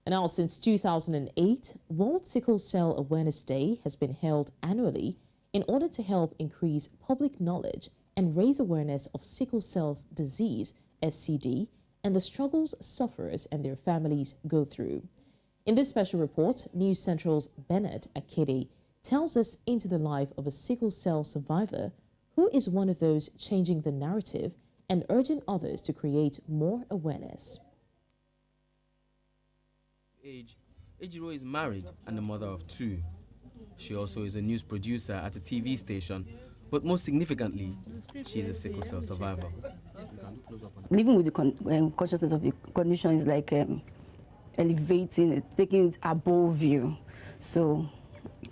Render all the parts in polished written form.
And now, since 2008, World Sickle Cell Awareness Day has been held annually in order to help increase public knowledge and raise awareness of sickle cell disease, SCD, and the struggles sufferers and their families go through. In this special report, News Central's Bernard Akede tells us into the life of a sickle cell survivor who is one of those changing the narrative and urging others to create more awareness. Ejiro is married and the mother of 2. She also is a news producer at a TV station, but most significantly, she is a sickle cell survivor. Living with the consciousness of the condition is like elevating it, taking it above you. So,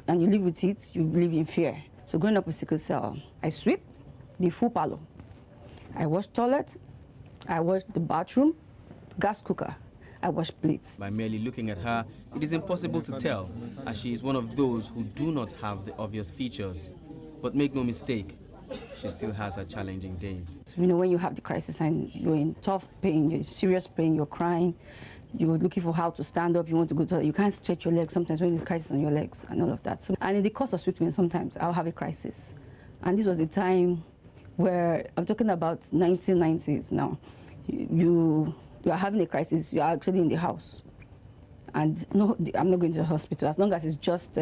and you live with it, you live in fear. So growing up with sickle cell, I sweep the full parlor. I wash toilet, I wash the bathroom, gas cooker, I wash plates. By merely looking at her, it is impossible to tell, as she is one of those who do not have the obvious features. But make no mistake, she still has her challenging days. You know, when you have the crisis and you're in tough pain, you're in serious pain, you're crying, you're looking for how to stand up, you want to go to, you can't stretch your legs sometimes when there's a crisis on your legs and all of that. So, and in the course of sweeping, sometimes I'll have a crisis. And this was a time where, I'm talking about 1990s now, you are having a crisis, you are actually in the house. And no, I'm not going to the hospital, as long as it's just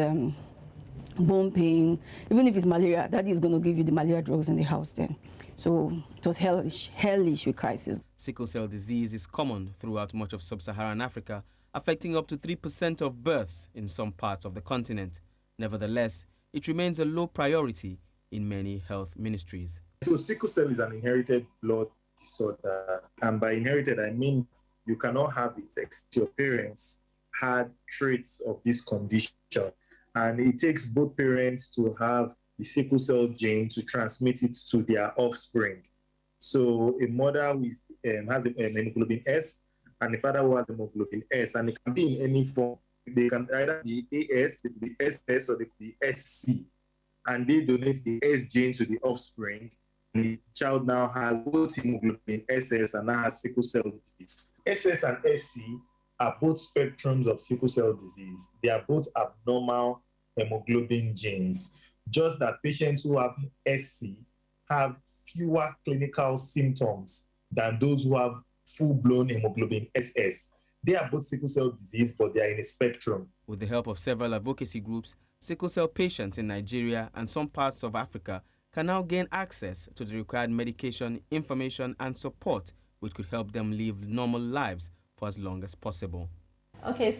bone pain, even if it's malaria, daddy is going to give you the malaria drugs in the house then. So it was hellish with crisis. Sickle cell disease is common throughout much of sub-Saharan Africa, affecting up to 3% of births in some parts of the continent. Nevertheless, it remains a low priority in many health ministries. So sickle cell is an inherited blood disorder, and by inherited I mean you cannot have it. Your parents had traits of this condition, and it takes both parents to have the sickle cell gene to transmit it to their offspring. So a mother with, has a hemoglobin S and a father who has hemoglobin S, and it can be in any form. They can either be AS, they could be SS, or they could be SC, and they donate the S gene to the offspring. And the child now has both hemoglobin SS and now has sickle cell disease. SS and SC are both spectrums of sickle cell disease. They are both abnormal hemoglobin genes. Just that patients who have SC have fewer clinical symptoms than those who have full-blown hemoglobin SS. They are both sickle cell disease, but they are in a spectrum. With the help of several advocacy groups, sickle cell patients in Nigeria and some parts of Africa can now gain access to the required medication, information, and support, which could help them live normal lives for as long as possible. Okay,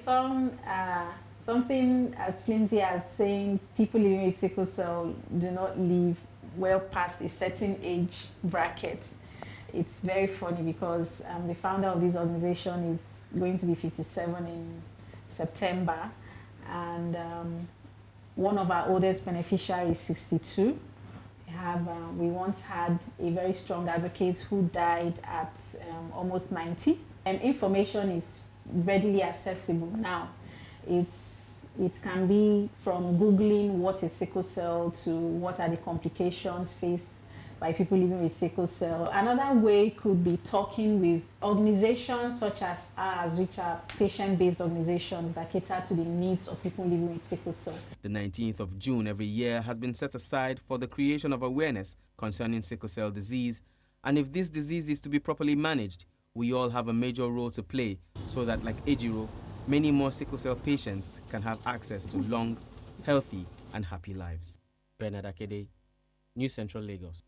something as flimsy as saying people living with sickle cell do not live well past a certain age bracket. It's very funny because the founder of this organization is going to be 57 in September, and one of our oldest beneficiaries is 62. We once had a very strong advocate who died at almost 90. And information is readily accessible now. It can be from Googling what is sickle cell to what are the complications faced by people living with sickle cell. Another way could be talking with organizations such as ours, which are patient-based organizations that cater to the needs of people living with sickle cell. The 19th of June every year has been set aside for the creation of awareness concerning sickle cell disease. And if this disease is to be properly managed, we all have a major role to play so that, like Ejiro, many more sickle cell patients can have access to long, healthy, and happy lives. Bernard Akede, News Central, Lagos.